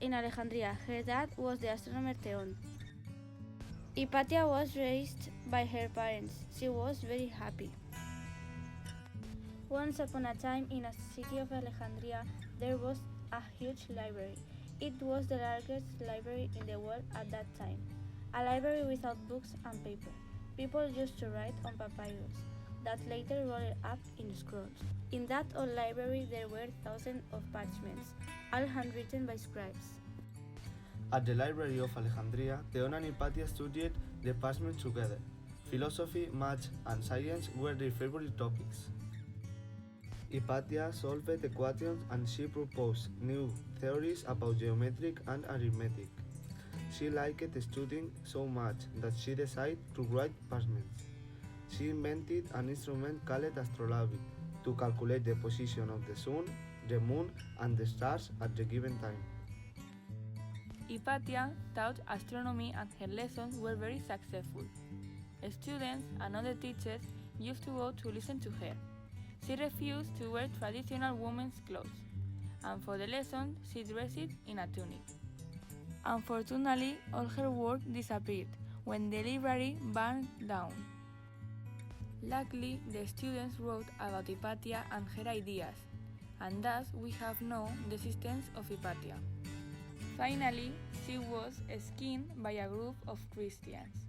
in Alejandria. Her dad was the astronomer Theon. Hypatia was raised by her parents. She was very happy. Once upon a time, in a city of Alejandria, there was a huge library. It was the largest library in the world at that time. A library without books and paper. People used to write on papyrus, that later rolled up in scrolls. In that old library there were thousands of parchments, all handwritten by scribes. At the Library of Alejandria, Theon and Hypatia studied the parchments together. Philosophy, math, and science were their favorite topics. Hypatia solved equations and she proposed new theories about geometry and arithmetic. She liked studying so much that she decided to write parchments. She invented an instrument called astrolabe to calculate the position of the sun, the moon, and the stars at the given time. Hypatia taught astronomy and her lessons were very successful. Students and other teachers used to go to listen to her. She refused to wear traditional women's clothes, and for the lesson she dressed in a tunic. Unfortunately, all her work disappeared when the library burned down. Luckily, the students wrote about Hypatia and her ideas, and thus we have known the existence of Hypatia. Finally, she was skinned by a group of Christians.